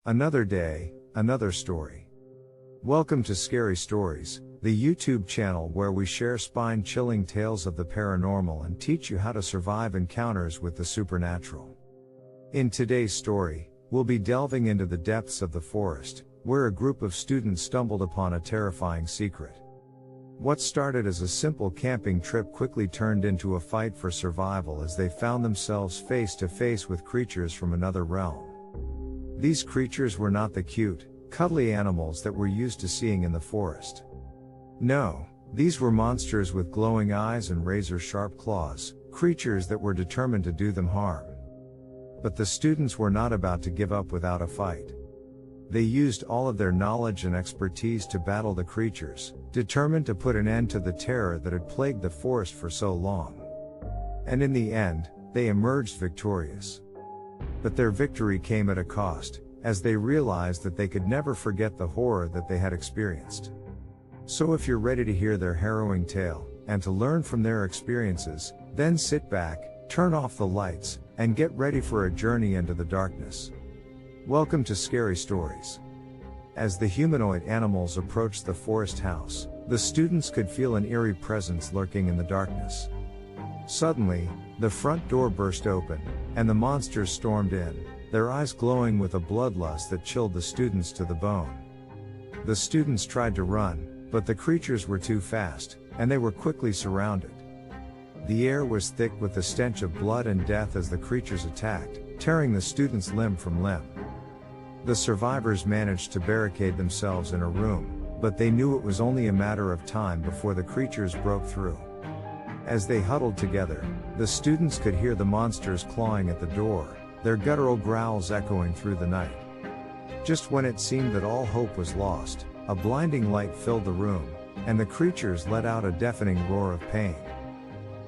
Another day, another story. Welcome to Scary Stories, the YouTube channel where we share spine-chilling tales of the paranormal and teach you how to survive encounters with the supernatural. In today's story, we'll be delving into the depths of the forest, where a group of students stumbled upon a terrifying secret. What started as a simple camping trip quickly turned into a fight for survival as they found themselves face to face with creatures from another realm. These creatures were not the cute, cuddly animals that we're used to seeing in the forest. No, these were monsters with glowing eyes and razor-sharp claws, creatures that were determined to do them harm. But the students were not about to give up without a fight. They used all of their knowledge and expertise to battle the creatures, determined to put an end to the terror that had plagued the forest for so long. And in the end, they emerged victorious. But their victory came at a cost, as they realized that they could never forget the horror that they had experienced. So if you're ready to hear their harrowing tale, and to learn from their experiences, then sit back, turn off the lights, and get ready for a journey into the darkness. Welcome to Scary Stories. As the humanoid animals approached the forest house, the students could feel an eerie presence lurking in the darkness. Suddenly, the front door burst open, and the monsters stormed in, their eyes glowing with a bloodlust that chilled the students to the bone. The students tried to run, but the creatures were too fast, and they were quickly surrounded. The air was thick with the stench of blood and death as the creatures attacked, tearing the students limb from limb. The survivors managed to barricade themselves in a room, but they knew it was only a matter of time before the creatures broke through. As they huddled together, the students could hear the monsters clawing at the door, their guttural growls echoing through the night. Just when it seemed that all hope was lost, a blinding light filled the room, and the creatures let out a deafening roar of pain.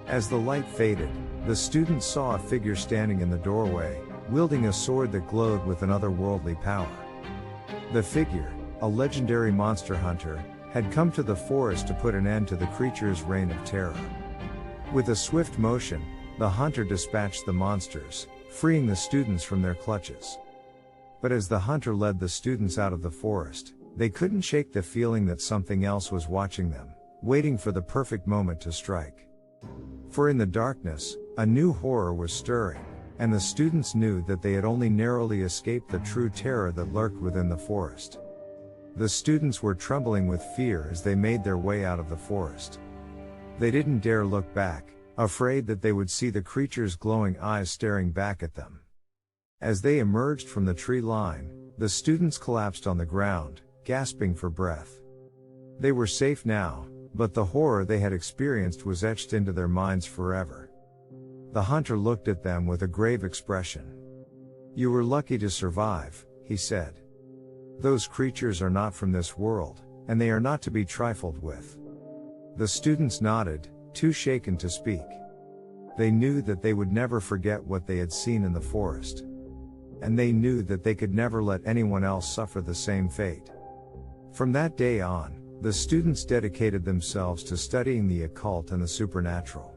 As the light faded, the students saw a figure standing in the doorway, wielding a sword that glowed with an otherworldly power. The figure, a legendary monster hunter, had come to the forest to put an end to the creature's reign of terror. With a swift motion, the hunter dispatched the monsters, freeing the students from their clutches. But as the hunter led the students out of the forest, they couldn't shake the feeling that something else was watching them, waiting for the perfect moment to strike. For in the darkness, a new horror was stirring, and the students knew that they had only narrowly escaped the true terror that lurked within the forest. The students were trembling with fear as they made their way out of the forest. They didn't dare look back, afraid that they would see the creatures' glowing eyes staring back at them. As they emerged from the tree line, the students collapsed on the ground, gasping for breath. They were safe now, but the horror they had experienced was etched into their minds forever. The hunter looked at them with a grave expression. "You were lucky to survive," he said. "Those creatures are not from this world, and they are not to be trifled with." The students nodded, too shaken to speak. They knew that they would never forget what they had seen in the forest. And they knew that they could never let anyone else suffer the same fate. From that day on, the students dedicated themselves to studying the occult and the supernatural.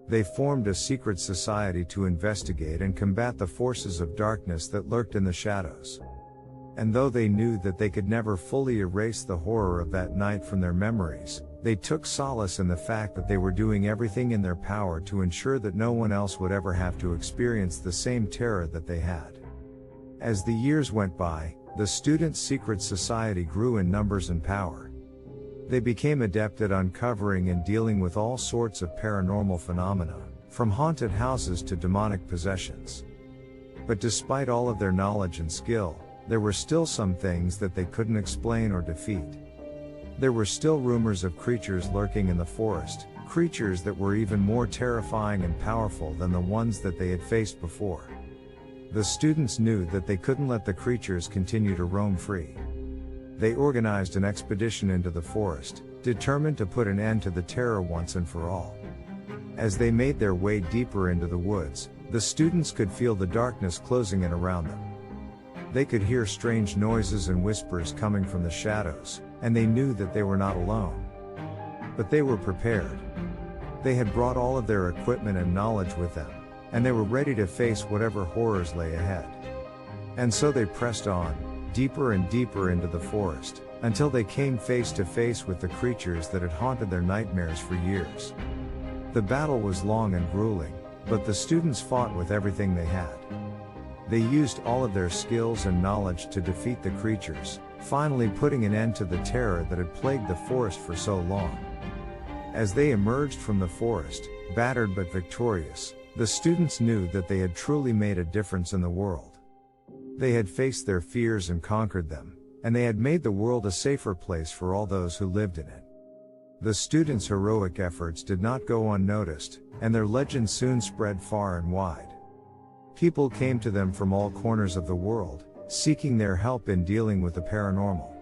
They formed a secret society to investigate and combat the forces of darkness that lurked in the shadows. And though they knew that they could never fully erase the horror of that night from their memories, they took solace in the fact that they were doing everything in their power to ensure that no one else would ever have to experience the same terror that they had. As the years went by, the students' secret society grew in numbers and power. They became adept at uncovering and dealing with all sorts of paranormal phenomena, from haunted houses to demonic possessions. But despite all of their knowledge and skill, there were still some things that they couldn't explain or defeat. There were still rumors of creatures lurking in the forest, creatures that were even more terrifying and powerful than the ones that they had faced before. The students knew that they couldn't let the creatures continue to roam free. They organized an expedition into the forest, determined to put an end to the terror once and for all. As they made their way deeper into the woods, the students could feel the darkness closing in around them. They could hear strange noises and whispers coming from the shadows, and they knew that they were not alone. But they were prepared. They had brought all of their equipment and knowledge with them, and they were ready to face whatever horrors lay ahead. And so they pressed on, deeper and deeper into the forest, until they came face to face with the creatures that had haunted their nightmares for years. The battle was long and grueling, but the students fought with everything they had. They used all of their skills and knowledge to defeat the creatures, finally putting an end to the terror that had plagued the forest for so long. As they emerged from the forest, battered but victorious, the students knew that they had truly made a difference in the world. They had faced their fears and conquered them, and they had made the world a safer place for all those who lived in it. The students' heroic efforts did not go unnoticed, and their legend soon spread far and wide. People came to them from all corners of the world, seeking their help in dealing with the paranormal.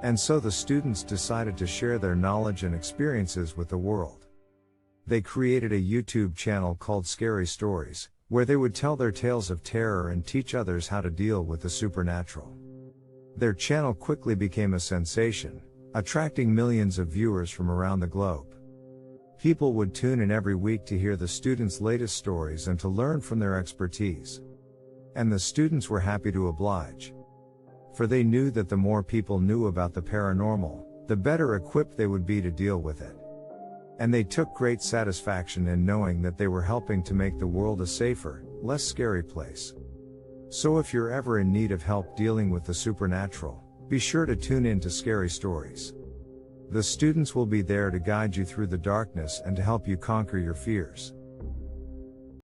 And so the students decided to share their knowledge and experiences with the world. They created a YouTube channel called Scary Stories, where they would tell their tales of terror and teach others how to deal with the supernatural. Their channel quickly became a sensation, attracting millions of viewers from around the globe. People would tune in every week to hear the students' latest stories and to learn from their expertise. And the students were happy to oblige. For they knew that the more people knew about the paranormal, the better equipped they would be to deal with it. And they took great satisfaction in knowing that they were helping to make the world a safer, less scary place. So if you're ever in need of help dealing with the supernatural, be sure to tune in to Scary Stories. The students will be there to guide you through the darkness and to help you conquer your fears.